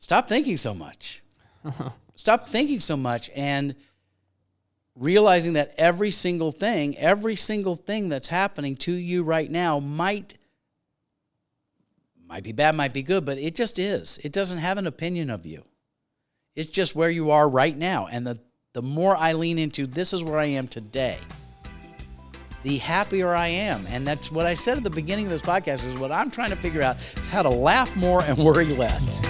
stop thinking so much. Stop thinking so much and realizing that every single thing that's happening to you right now might be bad, might be good, but it just is. It doesn't have an opinion of you. It's just where you are right now. And the more I lean into this is where I am today, the happier I am. And that's what I said at the beginning of this podcast is what I'm trying to figure out is how to laugh more and worry less.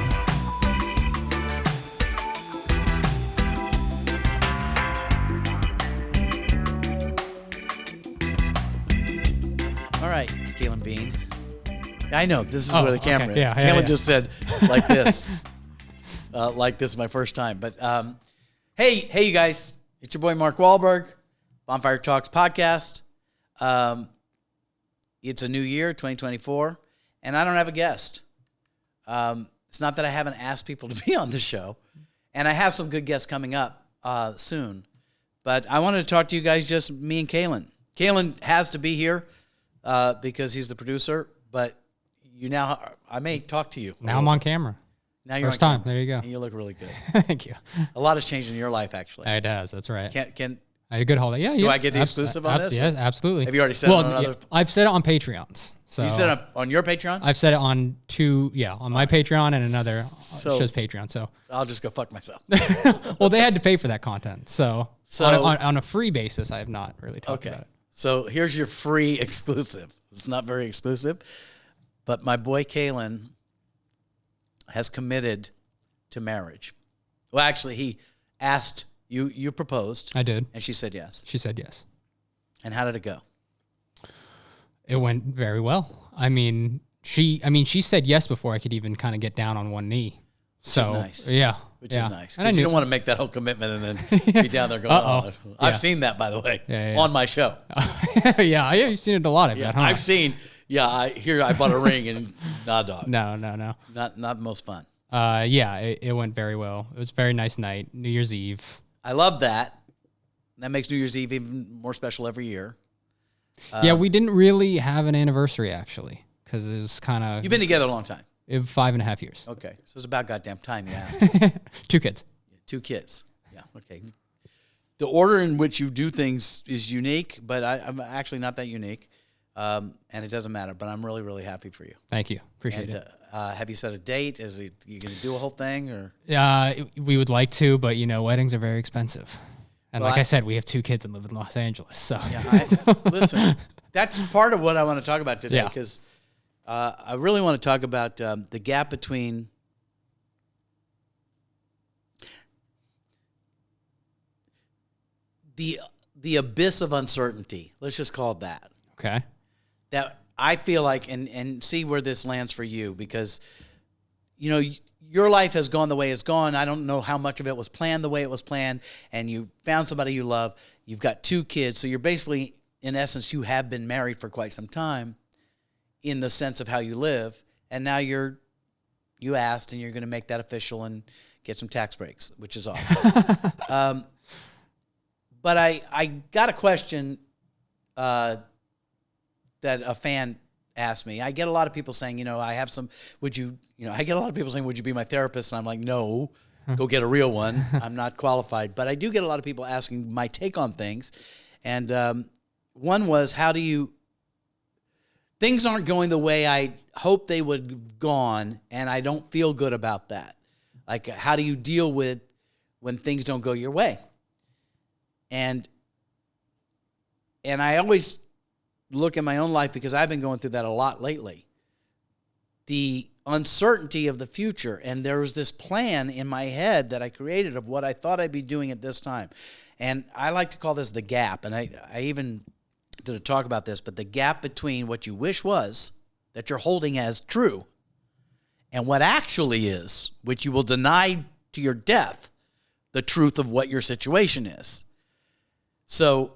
All right, Caelan Bean. I know, this is where the camera is. Caelan just said like this. Like this is my first time. But hey, you guys. It's your boy Mark Wahlberg, Bonfire Talks podcast. It's a new year, 2024, and I don't have a guest. It's not that I haven't asked people to be on the show, and I have some good guests coming up soon. But I wanted to talk to you guys, just me and Caelan. Caelan has to be here because he's the producer, but I may talk to you. Now I'm on camera. Now you're First on time. camera. There you go. And you look really good. Thank you. A lot has changed in your life, actually. It has. That's right. I I had a good holiday. Yeah. Do I get the exclusive on this? Yes, absolutely. Have you already said it on another? Yeah, I've said it on Patreons. So You said it on your Patreon? I've said it on on my Patreon and another show's Patreon. So I'll just go fuck myself. well, they had to pay for that content. So on a free basis, I have not really talked about it. So here's your free exclusive. It's not very exclusive, but my boy Caelan has committed to marriage. Well, actually, he asked you. You proposed. I did, and she said yes. She said yes. And how did it go? It went very well. I mean, she said yes before I could even kind of get down on one knee. Which is nice. Yeah. Which is nice. Because you don't want to make that whole commitment and then be down there going, oh. I've seen that, by the way, on my show. Yeah, you've seen it a lot of that, huh? I've seen, I bought a ring and nah, dog. No. Not the most fun. It went very well. It was a very nice night, New Year's Eve. I love that. That makes New Year's Eve even more special every year. We didn't really have an anniversary, actually, because it was kind of... You've been together a long time. 5.5 years. Okay, so it's about goddamn time you asked. 2 kids. 2 kids. Yeah, okay. The order in which you do things is unique, but I'm actually not that unique, and it doesn't matter, but I'm really, really happy for you. Thank you. Appreciate it. Have you set a date? You going to do a whole thing? Or? We would like to, but, weddings are very expensive. And I said, we have 2 kids and live in Los Angeles. So listen, that's part of what I want to talk about today, because I really want to talk about the gap between the abyss of uncertainty. Let's just call it that. Okay. That I feel like, and see where this lands for you, because, your life has gone the way it's gone. I don't know how much of it was planned the way it was planned, and you found somebody you love. You've got 2 kids, so you're basically, in essence, you have been married for quite some time in the sense of how you live, and now you asked, and you're going to make that official and get some tax breaks, which is awesome. But I got a question that a fan asked me. I get a lot of people saying, I get a lot of people saying, would you be my therapist? And I'm like, no, go get a real one. I'm not qualified. But I do get a lot of people asking my take on things. And one was, things aren't going the way I hoped they would have gone, and I don't feel good about that. Like, how do you deal with when things don't go your way? And I always look at my own life, because I've been going through that a lot lately. The uncertainty of the future. And there was this plan in my head that I created of what I thought I'd be doing at this time. And I like to call this the gap. And I even did a talk about this, but the gap between what you wish was, that you're holding as true, and what actually is, which you will deny to your death, the truth of what your situation is. So,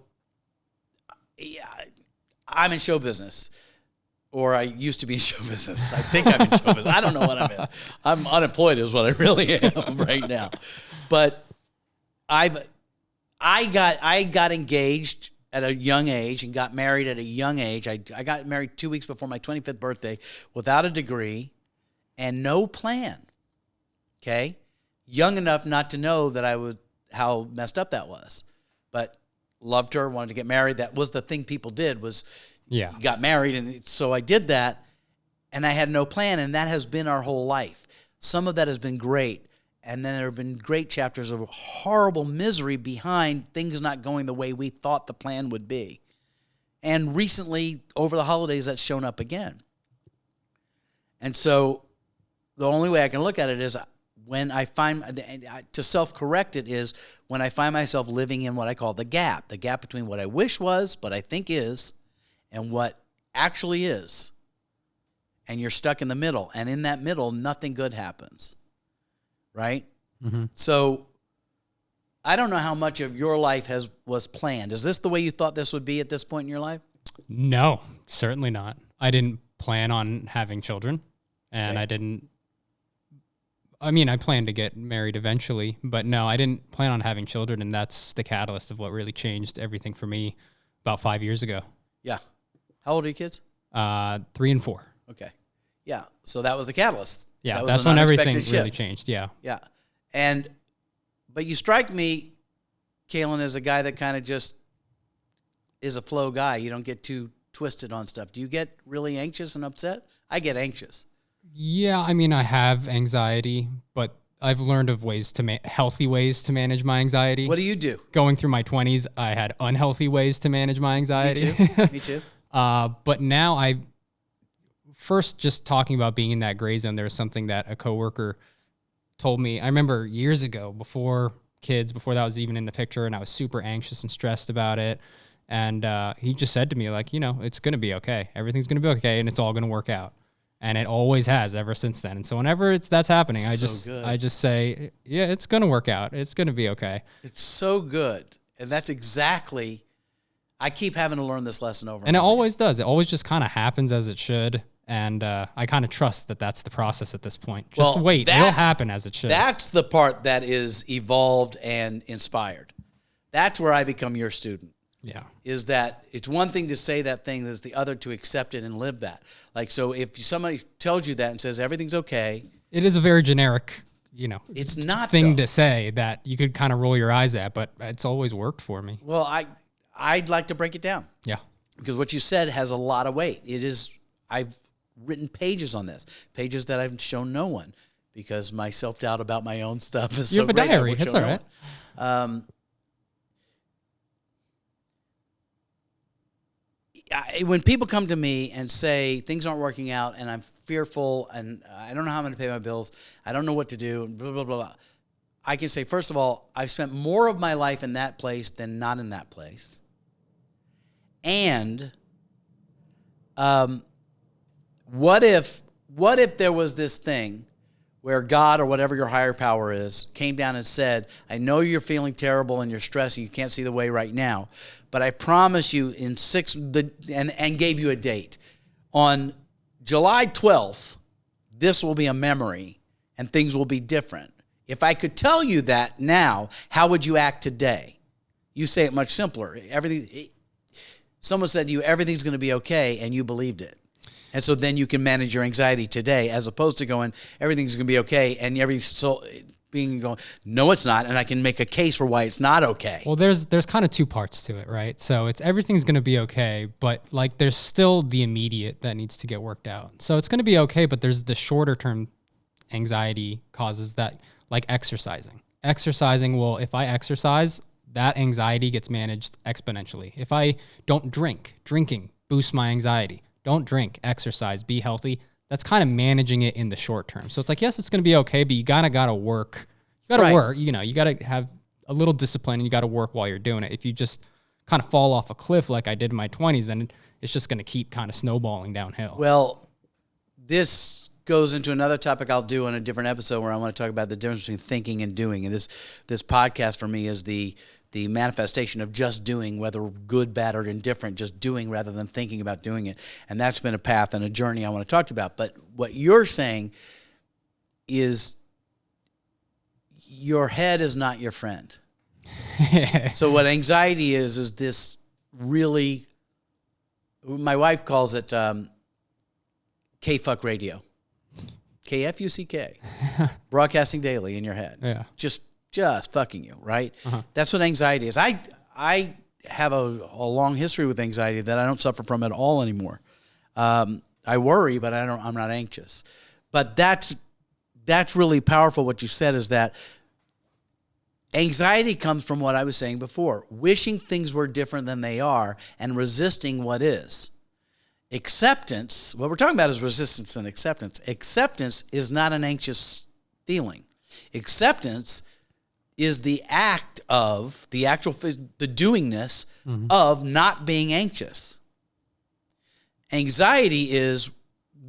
I'm in show business, or I used to be in show business. I think I'm in show business. I don't know what I'm in. I'm unemployed is what I really am right now. But I got engaged at a young age and got married at a young age. I got married 2 weeks before my 25th birthday without a degree and no plan. Okay. Young enough not to know that how messed up that was, but loved her, wanted to get married. That was the thing people did was got married. And so I did that and I had no plan. And that has been our whole life. Some of that has been great. And then there have been great chapters of horrible misery behind things not going the way we thought the plan would be. And recently, over the holidays, that's shown up again. And so the only way I can look at it is when I find, to self-correct it is when I find myself living in what I call the gap between what I wish was, but I think is, and what actually is. And you're stuck in the middle. And in that middle, nothing good happens. Right? Mm-hmm. So I don't know how much of your life was planned. Is this the way you thought this would be at this point in your life? No, certainly not. I didn't plan on having children, and okay. I planned to get married eventually, but no, I didn't plan on having children, and that's the catalyst of what really changed everything for me about 5 years ago. Yeah. How old are your kids? 3 and 4. Okay. Yeah. So that was the catalyst. Yeah, that's when everything really changed. Yeah. Yeah. But you strike me, Caelan, as a guy that kind of just is a flow guy. You don't get too twisted on stuff. Do you get really anxious and upset? I get anxious. Yeah, I have anxiety, but I've learned of healthy ways to manage my anxiety. What do you do? Going through my 20s, I had unhealthy ways to manage my anxiety. Me too. But now first just talking about being in that gray zone, there was something that a coworker told me. I remember years ago, before that was even in the picture, and I was super anxious and stressed about it. And he just said to me, like, it's going to be okay. Everything's going to be okay, and it's all going to work out. And it always has ever since then. And so whenever that's happening, I just say, yeah, it's going to work out. It's going to be okay. It's so good. And that's exactly, I keep having to learn this lesson over. And it always does. It always just kind of happens as it should. And I kind of trust that that's the process at this point. Just wait. It'll happen as it should. That's the part that is evolved and inspired. That's where I become your student. Yeah. Is that it's one thing to say that thing, there's the other to accept it and live that. Like, so if somebody tells you that and says everything's okay. It is a very generic, it's not thing to say that you could kind of roll your eyes at, but it's always worked for me. Well, I'd like to break it down. Yeah. Because what you said has a lot of weight. I've written pages on this, pages that I've shown no one because my self-doubt about my own stuff is so great. You have a diary. That's all right. When people come to me and say things aren't working out and I'm fearful and I don't know how I'm going to pay my bills, I don't know what to do, blah, blah, blah, blah, I can say, first of all, I've spent more of my life in that place than not in that place. And what if there was this thing where God or whatever your higher power is came down and said, I know you're feeling terrible and you're stressed and you can't see the way right now, but I promise you and gave you a date. On July 12th, this will be a memory and things will be different. If I could tell you that now, how would you act today? You say it much simpler. Someone said to you, everything's going to be okay, and you believed it. And so then you can manage your anxiety today, as opposed to going, everything's going to be okay, and going, no, it's not, and I can make a case for why it's not okay. Well, there's kind of two parts to it, right? So it's everything's going to be okay, but like there's still the immediate that needs to get worked out. So it's going to be okay, but there's the shorter term anxiety causes that, like exercising. If I exercise, that anxiety gets managed exponentially. If I don't drinking boosts my anxiety. Don't drink, exercise, be healthy. That's kind of managing it in the short term. So it's like, yes, it's going to be okay, but you gotta work. You gotta work. You gotta have a little discipline, and you gotta work while you're doing it. If you just kind of fall off a cliff like I did in my 20s, then it's just going to keep kind of snowballing downhill. Well, this goes into another topic I'll do in a different episode where I want to talk about the difference between thinking and doing. And this podcast for me is the manifestation of just doing, whether good, bad, or indifferent, just doing rather than thinking about doing it. And that's been a path and a journey I want to talk to you about. But what you're saying is your head is not your friend. So what anxiety is this really, my wife calls it K-fuck radio. KFUCK, broadcasting daily in your head. Yeah. Just fucking you, right? Uh-huh. That's what anxiety is. I have a long history with anxiety that I don't suffer from at all anymore. I worry, but I'm not anxious. But that's really powerful. What you said is that anxiety comes from what I was saying before, wishing things were different than they are and resisting what is. Acceptance, what we're talking about is resistance and acceptance. Acceptance is not an anxious feeling. Acceptance is the act of, the doingness of not being anxious. Anxiety is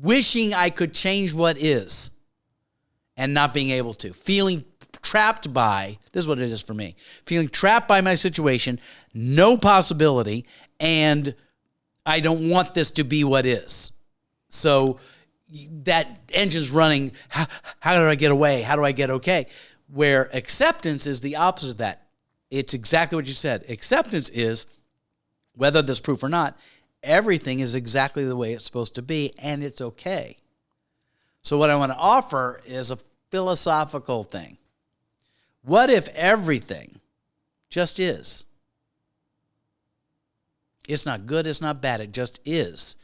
wishing I could change what is and not being able to. Feeling trapped by, this is what it is for me, feeling trapped by my situation, no possibility, and I don't want this to be what is. So that engine's running, how do I get away? How do I get okay? Where acceptance is the opposite of that. It's exactly what you said. Acceptance is, whether there's proof or not, everything is exactly the way it's supposed to be, and it's okay. So what I want to offer is a philosophical thing. What if everything just is? It's not good, it's not bad, it just is.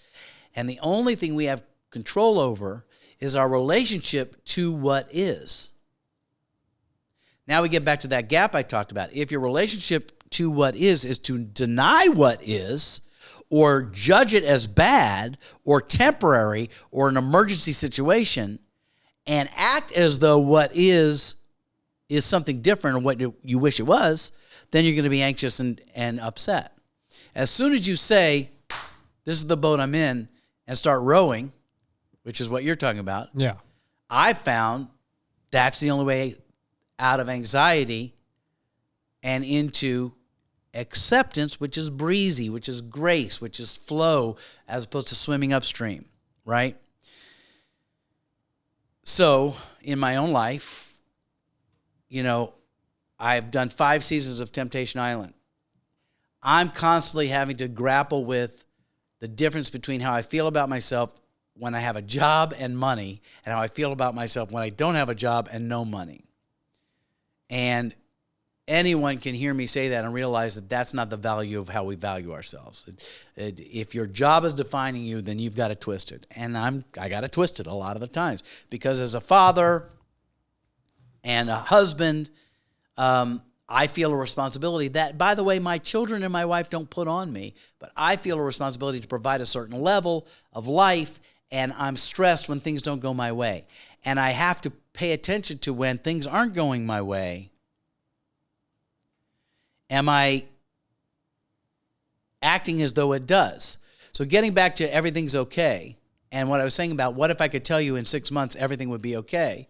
And the only thing we have control over is our relationship to what is. Now we get back to that gap I talked about. If your relationship to what is to deny what is, or judge it as bad, or temporary, or an emergency situation, and act as though what is something different or what you wish it was, then you're going to be anxious and upset. As soon as you say, this is the boat I'm in, and start rowing, which is what you're talking about, Yeah. I found that's the only way out of anxiety and into acceptance, which is breezy, which is grace, which is flow, as opposed to swimming upstream, right? So in my own life, I've done 5 seasons of Temptation Island. I'm constantly having to grapple with the difference between how I feel about myself when I have a job and money and how I feel about myself when I don't have a job and no money. And anyone can hear me say that and realize that that's not the value of how we value ourselves. If your job is defining you, then you've got it twisted. And I got it twisted a lot of the times because as a father and a husband, I feel a responsibility that, by the way, my children and my wife don't put on me, but I feel a responsibility to provide a certain level of life, and I'm stressed when things don't go my way. And I have to pay attention to when things aren't going my way. Am I acting as though it does? So getting back to everything's okay, and what I was saying about what if I could tell you in 6 months everything would be okay,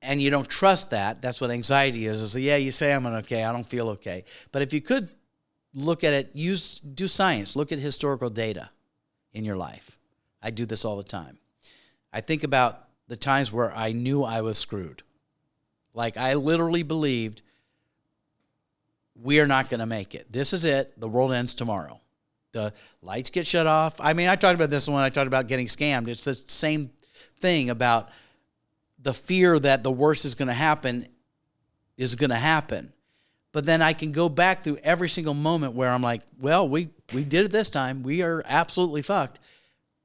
and you don't trust that, that's what anxiety is yeah, you say I'm okay, I don't feel okay. But if you could look at it, do science, look at historical data in your life. I do this all the time. I think about the times where I knew I was screwed. Like I literally believed we are not going to make it. This is it. The world ends tomorrow. The lights get shut off. I mean, I talked about this when I talked about getting scammed. It's the same thing about the fear that the worst is going to happen. But then I can go back through every single moment where I'm like, well, we did it this time. We are absolutely fucked.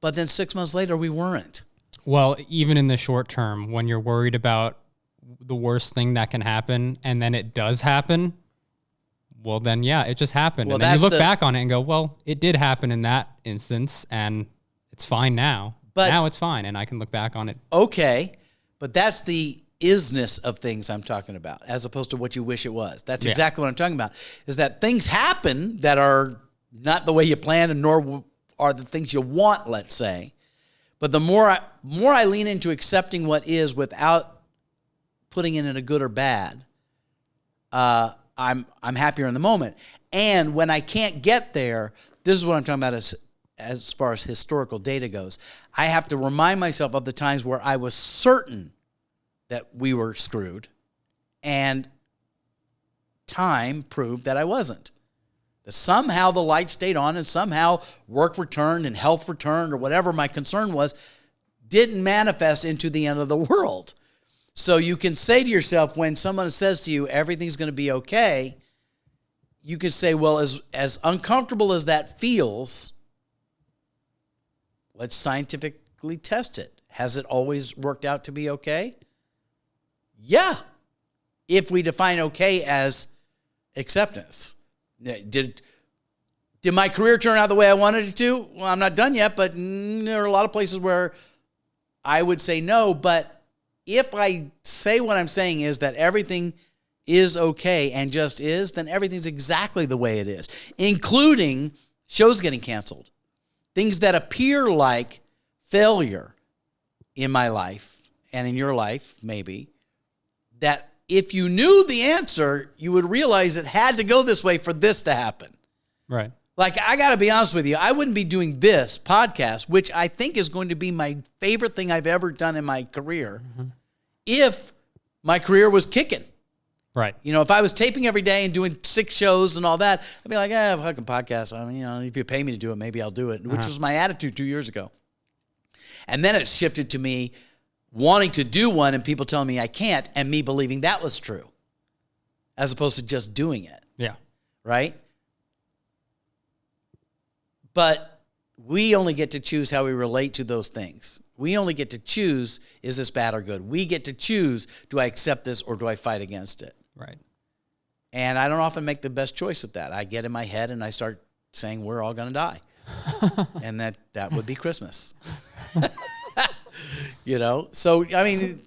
But then 6 months later, we weren't. Well, even in the short term, when you're worried about the worst thing that can happen and then it does happen, well, then, yeah, it just happened. Well, and then you look back on it and go, well, it did happen in that instance and it's fine now. But now it's fine and I can look back on it. Okay. But that's the isness of things I'm talking about, as opposed to what you wish it was. That's exactly what I'm talking about, is that things happen that are not the way you planned and nor are the things you want, let's say. But the more I lean into accepting what is without putting it in a good or bad, I'm happier in the moment. And when I can't get there, this is what I'm talking about as far as historical data goes. I have to remind myself of the times where I was certain that we were screwed, and time proved that I wasn't. That somehow the light stayed on and somehow work returned and health returned or whatever my concern was, didn't manifest into the end of the world. So you can say to yourself, when someone says to you, everything's going to be okay, you could say, well, as uncomfortable as that feels, let's scientifically test it. Has it always worked out to be okay? Yeah. If we define okay as acceptance. Did my career turn out the way I wanted it to? Well, I'm not done yet, but there are a lot of places where I would say no. But if I say what I'm saying is that everything is okay and just is, then everything's exactly the way it is, including shows getting canceled. Things that appear like failure in my life and in your life, maybe, that if you knew the answer, you would realize it had to go this way for this to happen. Right. Like, I got to be honest with you, I wouldn't be doing this podcast, which I think is going to be my favorite thing I've ever done in my career, if my career was kicking. Right. You know, if I was taping every day and doing 6 shows and all that, I'd be like, fucking podcast. I mean, if you pay me to do it, maybe I'll do it, which was my attitude 2 years ago. And then it shifted to me wanting to do one and people telling me I can't, and me believing that was true, as opposed to just doing it. Yeah. Right? But we only get to choose how we relate to those things. We only get to choose, is this bad or good? We get to choose, do I accept this or do I fight against it? Right. And I don't often make the best choice with that. I get in my head and I start saying we're all going to die. And that would be Christmas. You know? So, I mean,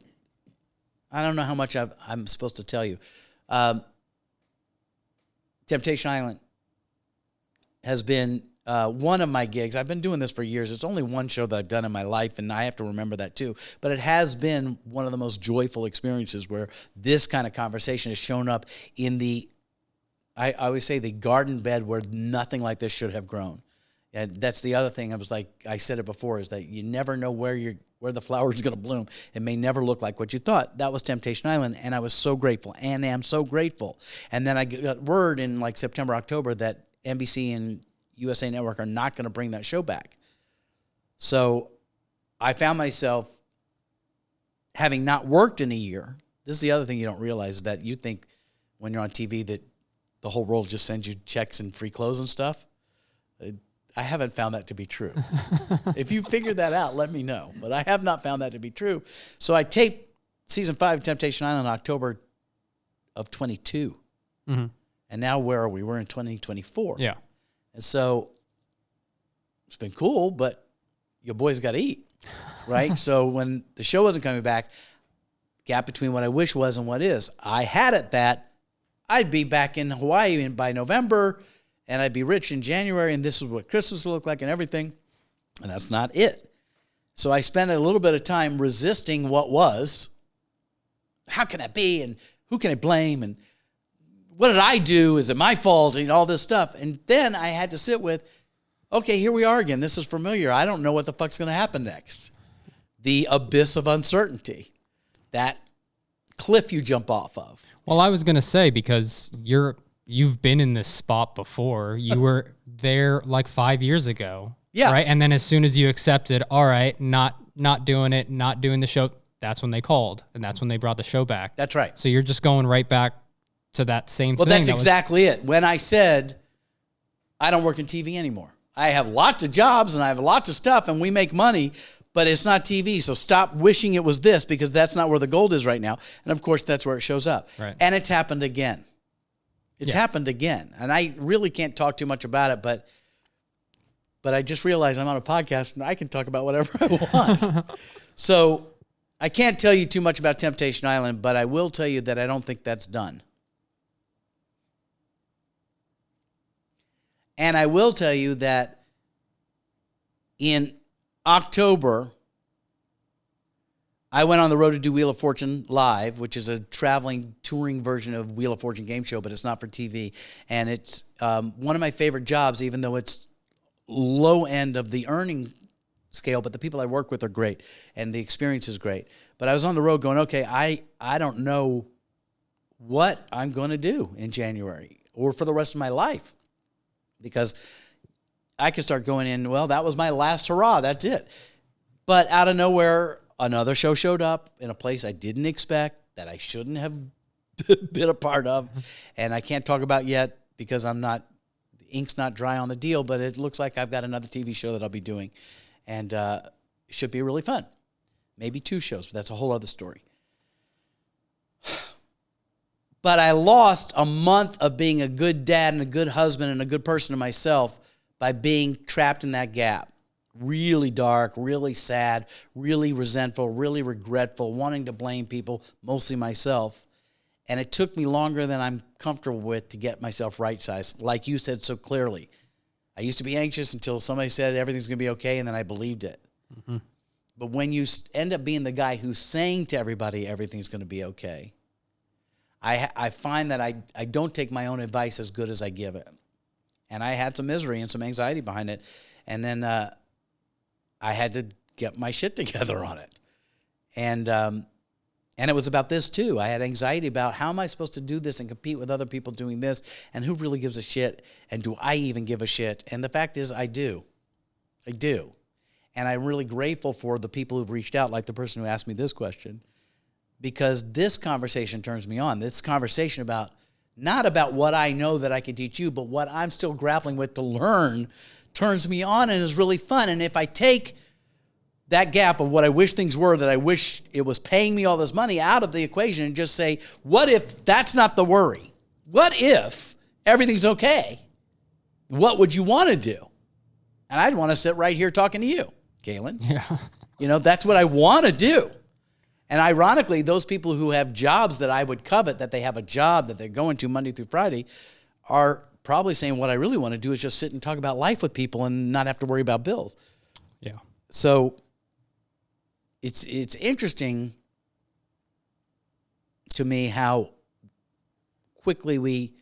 I don't know how much I'm supposed to tell you. Temptation Island has been one of my gigs. I've been doing this for years. It's only one show that I've done in my life, and I have to remember that too. But it has been one of the most joyful experiences where this kind of conversation has shown up in I always say, the garden bed where nothing like this should have grown. And that's the other thing. I said it before, is that you never know where the flower is going to bloom. It may never look like what you thought. That was Temptation Island, and I was so grateful, and am so grateful. And then I got word in like September, October that NBC and USA Network are not going to bring that show back. So I found myself having not worked in a year. This is the other thing you don't realize, is that you think when you're on TV that the whole world just sends you checks and free clothes and stuff. I haven't found that to be true. If you figured that out, let me know. But I have not found that to be true. So I taped season 5 of Temptation Island in October of 22. Mm-hmm. And now where are we? We're in 2024. Yeah. And so it's been cool, but your boys got to eat, right? So when the show wasn't coming back, gap between what I wish was and what is, I had it that I'd be back in Hawaii by November, and I'd be rich in January, and this is what Christmas will look like and everything. And that's not it. So I spent a little bit of time resisting what was. How can that be? And who can I blame? And what did I do? Is it my fault? And all this stuff. And then I had to sit with, okay, here we are again. This is familiar. I don't know what the fuck's going to happen next. The abyss of uncertainty. That cliff you jump off of. Well, I was going to say, because you've been in this spot before. You were there like 5 years ago. Yeah. Right. And then as soon as you accepted, all right, not doing it, not doing the show, that's when they called, and that's when they brought the show back. That's right. So you're just going right back to that same thing. Well, that's exactly it. When I said, I don't work in TV anymore. I have lots of jobs and I have lots of stuff and we make money, but it's not TV. So stop wishing it was this, because that's not where the gold is right now. And of course, that's where it shows up. Right. And it's happened again. It's happened again. And I really can't talk too much about it, but I just realized I'm on a podcast and I can talk about whatever I want. So I can't tell you too much about Temptation Island, but I will tell you that I don't think that's done. And I will tell you that in October, I went on the road to do Wheel of Fortune Live, which is a traveling, touring version of Wheel of Fortune game show, but it's not for TV. And it's one of my favorite jobs, even though it's low end of the earning scale, but the people I work with are great, and the experience is great. But I was on the road going, okay, I don't know what I'm going to do in January or for the rest of my life. Because I could start going in, well, that was my last hurrah, that's it. But out of nowhere, another show showed up in a place I didn't expect, that I shouldn't have been a part of. And I can't talk about yet because the ink's not dry on the deal, but it looks like I've got another TV show that I'll be doing. And it should be really fun. Maybe 2 shows, but that's a whole other story. But I lost a month of being a good dad and a good husband and a good person to myself by being trapped in that gap. Really dark, really sad, really resentful, really regretful, wanting to blame people, mostly myself. And it took me longer than I'm comfortable with to get myself right-sized, like you said so clearly. I used to be anxious until somebody said everything's going to be okay, and then I believed it. Mm-hmm. But when you end up being the guy who's saying to everybody everything's going to be okay, I find that I don't take my own advice as good as I give it. And I had some misery and some anxiety behind it. And then I had to get my shit together on it. And it was about this too. I had anxiety about how am I supposed to do this and compete with other people doing this, and who really gives a shit, and do I even give a shit? And the fact is I do. I do. And I'm really grateful for the people who've reached out, like the person who asked me this question, because this conversation turns me on. This conversation about, not about what I know that I can teach you, but what I'm still grappling with to learn, turns me on and is really fun. And if I take that gap of what I wish things were, that I wish it was paying me all this money, out of the equation and just say, what if that's not the worry? What if everything's okay? What would you want to do? And I'd want to sit right here talking to you, Caelan. Yeah. That's what I want to do. And ironically, those people who have jobs that I would covet, that they have a job that they're going to Monday through Friday, are probably saying what I really want to do is just sit and talk about life with people and not have to worry about bills. Yeah. So it's interesting to me how quickly we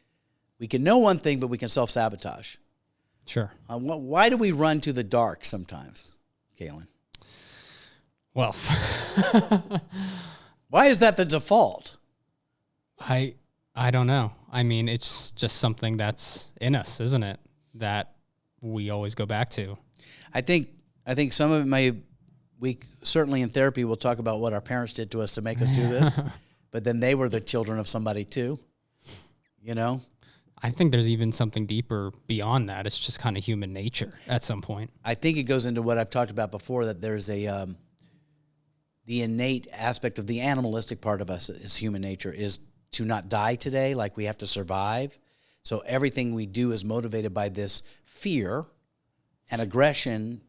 can know one thing, but we can self-sabotage. Sure. Why do we run to the dark sometimes, Caelan? Well, why is that the default? I don't know. I mean, it's just something that's in us, isn't it? That we always go back to. I think some of it we certainly in therapy will talk about what our parents did to us to make us do this, but then they were the children of somebody too, I think there's even something deeper beyond that. It's just kind of human nature at some point. I think it goes into what I've talked about before, that there's the innate aspect of the animalistic part of us is human nature, is to not die today, like we have to survive. So everything we do is motivated by this fear and aggression,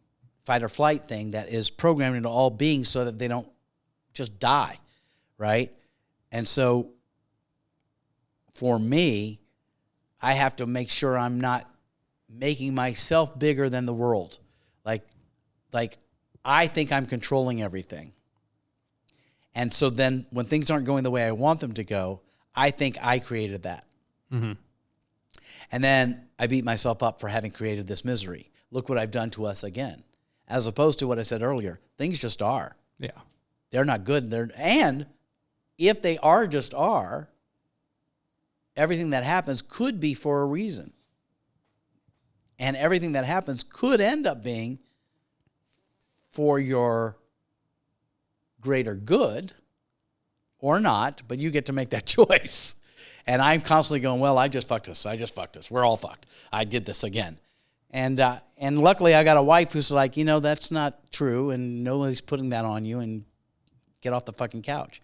fight or flight thing that is programmed into all beings so that they don't just die, right? And so for me, I have to make sure I'm not making myself bigger than the world. Like I think I'm controlling everything. And so then when things aren't going the way I want them to go, I think I created that. Mm-hmm. And then I beat myself up for having created this misery. Look what I've done to us again. As opposed to what I said earlier, things just are. Yeah. They're not good. And if they are just are, everything that happens could be for a reason. And everything that happens could end up being for your greater good or not, but you get to make that choice. And I'm constantly going, well, I just fucked this. We're all fucked. I did this again. And luckily I got a wife who's like, that's not true, and nobody's putting that on you, and get off the fucking couch,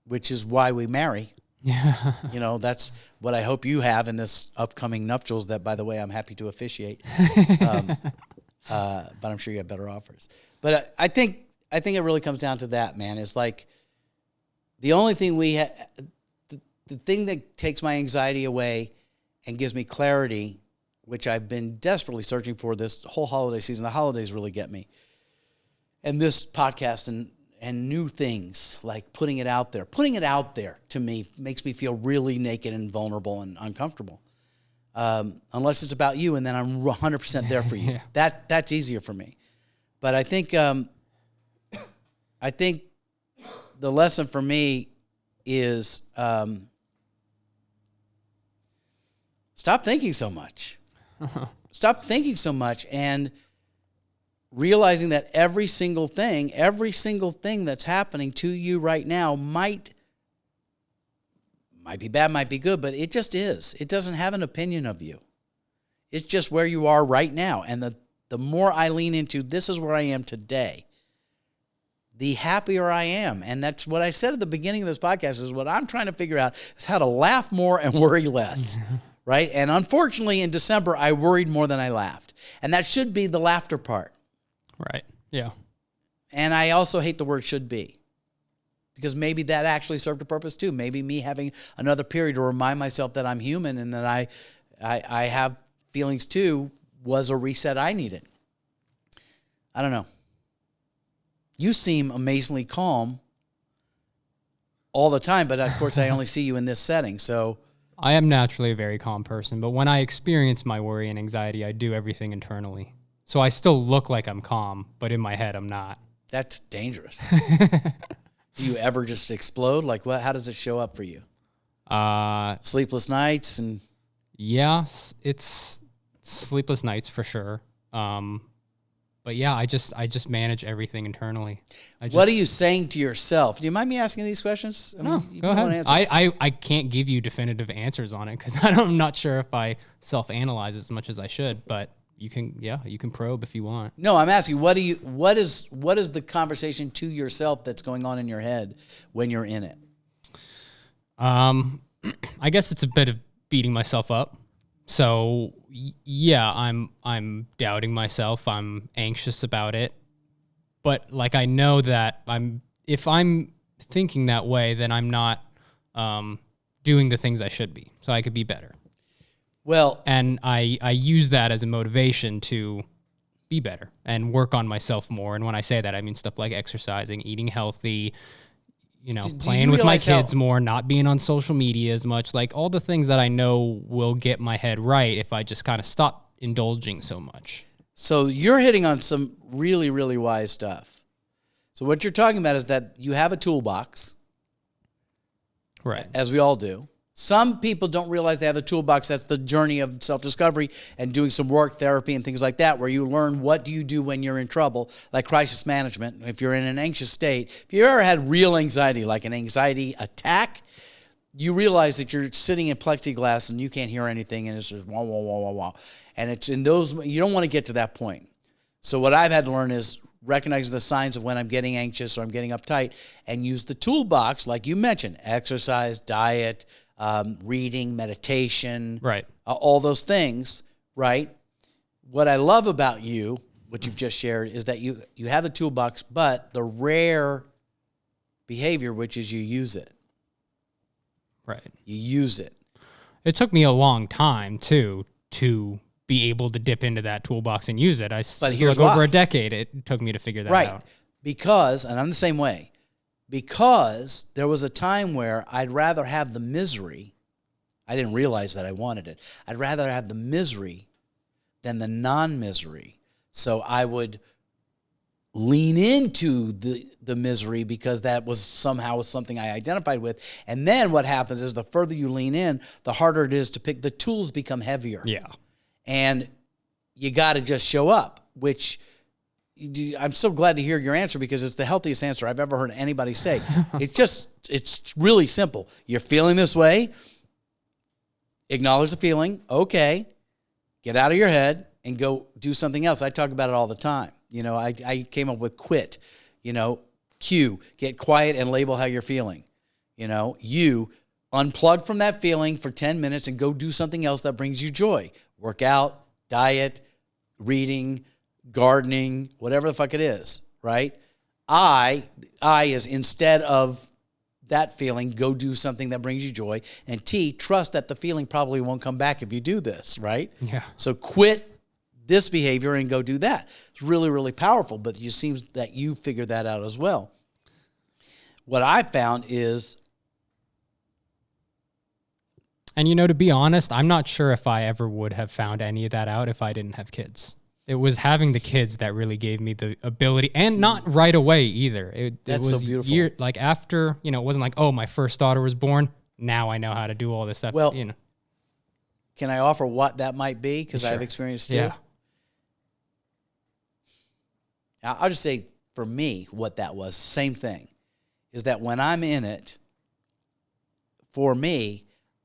which is why we marry. Yeah. That's what I hope you have in this upcoming nuptials that, by the way, I'm happy to officiate. But I'm sure you have better offers. But I think it really comes down to that, man. It's like the only thing the thing that takes my anxiety away and gives me clarity, which I've been desperately searching for this whole holiday season. The holidays really get me. And this podcast and new things, like putting it out there to me makes me feel really naked and vulnerable and uncomfortable. Unless it's about you, and then I'm 100% there for you. Yeah. That's easier for me. But I think the lesson for me is stop thinking so much. Stop thinking so much, and realizing that every single thing that's happening to you right now might be bad, might be good, but it just is. It doesn't have an opinion of you. It's just where you are right now. And the more I lean into this is where I am today, the happier I am. And that's what I said at the beginning of this podcast is what I'm trying to figure out is how to laugh more and worry less, right? And unfortunately, in December, I worried more than I laughed. And that should be the laughter part. Right. Yeah. And I also hate the word should be because maybe that actually served a purpose too. Maybe me having another period to remind myself that I'm human and that I have feelings too was a reset I needed. I don't know. You seem amazingly calm all the time, but of course I only see you in this setting. So I am naturally a very calm person, but when I experience my worry and anxiety, I do everything internally. So I still look like I'm calm, but in my head I'm not. That's dangerous. Do you ever just explode? Like what? How does it show up for you? Sleepless nights and yeah, it's sleepless nights for sure. But yeah, I just manage everything internally. What are you saying to yourself? Do you mind me asking these questions? No, go ahead. I can't give you definitive answers on it because I'm not sure if I self-analyze as much as I should. But you can probe if you want. No, I'm asking what is the conversation to yourself that's going on in your head when you're in it? I guess it's a bit of beating myself up. So yeah, I'm doubting myself. I'm anxious about it. But like I know that if I'm thinking that way, then I'm not doing the things I should be. So I could be better. Well, and I use that as a motivation to be better and work on myself more. And when I say that, I mean stuff like exercising, eating healthy, playing with my kids more, not being on social media as much, like all the things that I know will get my head right if I just kind of stop indulging so much. So you're hitting on some really, really wise stuff. So what you're talking about is that you have a toolbox. Right. As we all do. Some people don't realize they have a toolbox. That's the journey of self-discovery and doing some work, therapy, and things like that, where you learn what do you do when you're in trouble, like crisis management. If you're in an anxious state, if you ever had real anxiety, like an anxiety attack, you realize that you're sitting in plexiglass and you can't hear anything, and it's just wah, wah, wah, wah, wah. And it's in those, you don't want to get to that point. So what I've had to learn is recognize the signs of when I'm getting anxious or I'm getting uptight and use the toolbox, like you mentioned, exercise, diet, reading, meditation, right? All those things, right? What I love about you, what you've just shared, is that you have the toolbox, but the rare behavior, which is you use it. Right. You use it. It took me a long time, too, to be able to dip into that toolbox and use it. But here's why. Over a decade, it took me to figure that out. Because, and I'm the same way, because there was a time where I'd rather have the misery. I didn't realize that I wanted it. I'd rather have the misery than the non-misery. So I would lean into the misery because that was somehow something I identified with. And then what happens is the further you lean in, the harder it is to pick. The tools become heavier. Yeah. And you got to just show up, which I'm so glad to hear your answer because it's the healthiest answer I've ever heard anybody say. It's really simple. You're feeling this way. Acknowledge the feeling. Okay. Get out of your head and go do something else. I talk about it all the time. I came up with quit. Q, get quiet and label how you're feeling. You unplug from that feeling for 10 minutes and go do something else that brings you joy. Work out, diet, reading, gardening, whatever the fuck it is, right? I is instead of that feeling, go do something that brings you joy. And T, trust that the feeling probably won't come back if you do this, right? Yeah. So quit this behavior and go do that. It's really, really powerful, but it seems that you figured that out as well. What I found is... And, to be honest, I'm not sure if I ever would have found any of that out if I didn't have kids. It was having the kids that really gave me the ability, and not right away either. That's so beautiful. Like after, it wasn't like, oh, my first daughter was born. Now I know how to do all this stuff. Well, can I offer what that might be? Because Sure. I've experienced too. Yeah. I'll just say for me what that was, same thing, is that when I'm in it, for me,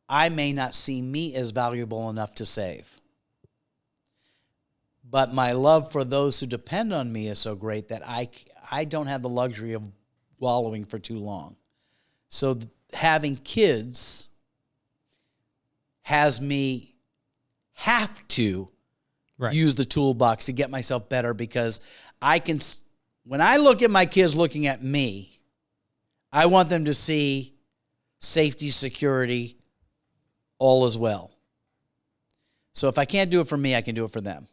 I may not see me as valuable enough to save. But my love for those who depend on me is so great that I don't have the luxury of wallowing for too long. So having kids has me have to use the toolbox to get myself better, because when I look at my kids looking at me, I want them to see safety, security, all as well. So if I can't do it for me, I can do it for them.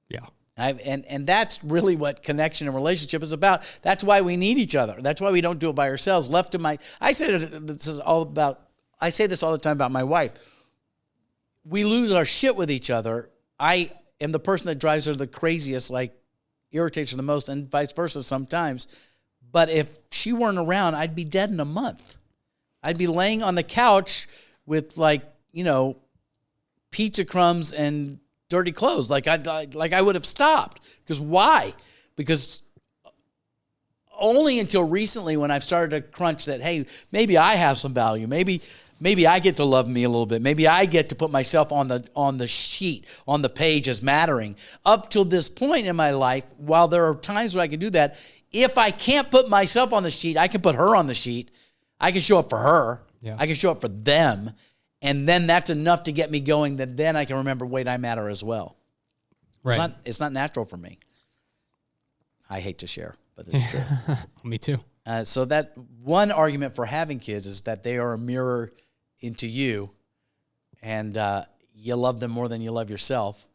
Yeah. And that's really what connection and relationship is about. That's why we need each other. That's why we don't do it by ourselves. I say this all the time about my wife. We lose our shit with each other. I am the person that drives her the craziest, like irritates her the most, and vice versa sometimes. But if she weren't around, I'd be dead in a month. I'd be laying on the couch with pizza crumbs and dirty clothes. Like I would have stopped. Because why? Because only until recently, when I've started to crunch that, hey, maybe I have some value. Maybe I get to love me a little bit. Maybe I get to put myself on the sheet, on the page as mattering. Up till this point in my life, while there are times where I can do that, if I can't put myself on the sheet, I can put her on the sheet. I can show up for her. Yeah. I can show up for them. And then that's enough to get me going, that then I can remember, wait, I matter as well. Right. It's not natural for me. I hate to share, but it's true. Me too. So that one argument for having kids is that they are a mirror into you, and you love them more than you love yourself.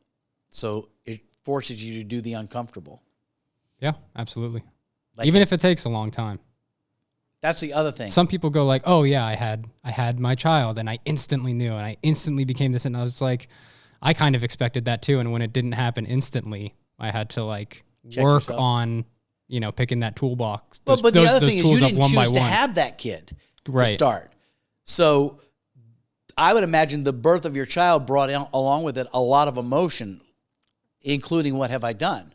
So it forces you to do the uncomfortable. Yeah, absolutely. Even if it takes a long time. That's the other thing. Some people go like, "Oh yeah, I had my child, and I instantly knew, and I instantly became this." And I was like, I kind of expected that too. And when it didn't happen instantly, I had to check work yourself on, picking that toolbox. But the other thing is, you didn't choose to have that kid to start. So I would imagine the birth of your child brought along with it a lot of emotion, including what have I done?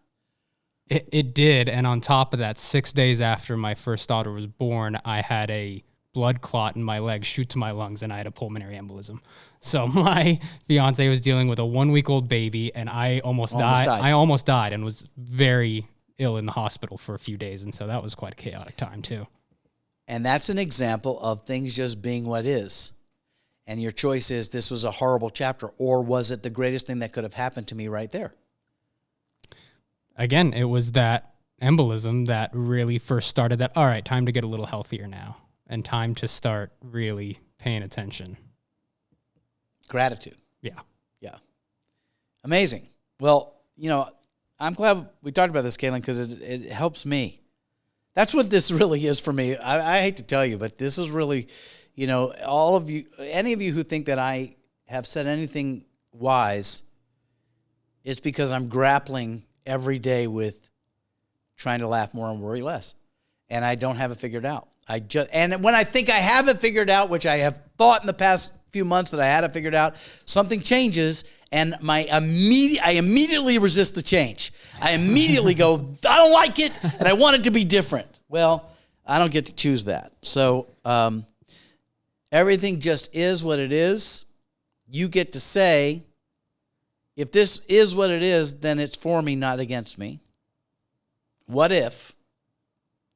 It did, and on top of that, 6 days after my first daughter was born, I had a blood clot in my leg shoot to my lungs, and I had a pulmonary embolism. So my fiance was dealing with a 1-week-old baby, and I almost died. I almost died and was very ill in the hospital for a few days, and so that was quite a chaotic time too. And that's an example of things just being what is. And your choice is, this was a horrible chapter, or was it the greatest thing that could have happened to me right there? Again, it was that embolism that really first started that, all right, time to get a little healthier now, and time to start really paying attention. Gratitude. Yeah. Yeah. Amazing. Well, I'm glad we talked about this, Caelan, because it helps me. That's what this really is for me. I hate to tell you, but this is really, all of you, any of you who think that I have said anything wise, it's because I'm grappling every day with trying to laugh more and worry less. And I don't have it figured out. And when I think I have it figured out, which I have thought in the past few months that I had it figured out, something changes, and I immediately resist the change. I immediately go, I don't like it, and I want it to be different. Well, I don't get to choose that. So everything just is what it is. You get to say, if this is what it is, then it's for me, not against me. What if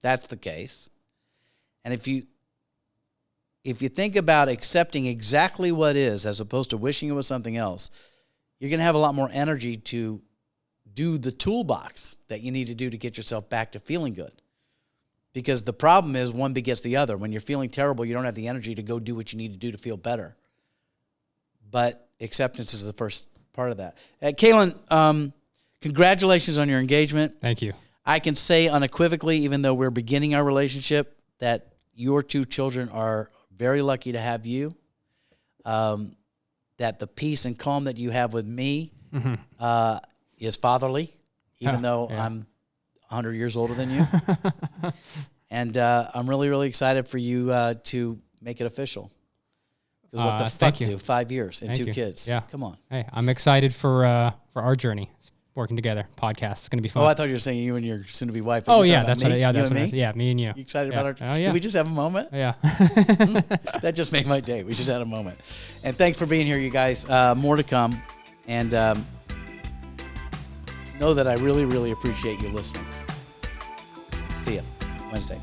that's the case? And if you think about accepting exactly what is as opposed to wishing it was something else, you're going to have a lot more energy to do the toolbox that you need to do to get yourself back to feeling good. Because the problem is one begets the other. When you're feeling terrible, you don't have the energy to go do what you need to do to feel better. But acceptance is the first part of that. Caelan, congratulations on your engagement. Thank you. I can say unequivocally, even though we're beginning our relationship, that your two children are very lucky to have you. That the peace and calm that you have with me is fatherly, even though I'm 100 years older than you. And I'm really, really excited for you to make it official. Because what the fuck do? 5 years and two kids. Yeah. Come on. Hey, I'm excited for our journey. working together. Podcast. It's going to be fun. Oh, I thought you were saying you and your soon-to-be wife. Oh, You're yeah, talking that's about what. me? Yeah, You that's and what. me? Yeah, me and you. You excited Yeah. about our? Oh, yeah. Can we just have a moment? Yeah. That just made my day. We just had a moment. And thanks for being here, you guys. More to come. And know that I really, really appreciate you listening. See ya Wednesday.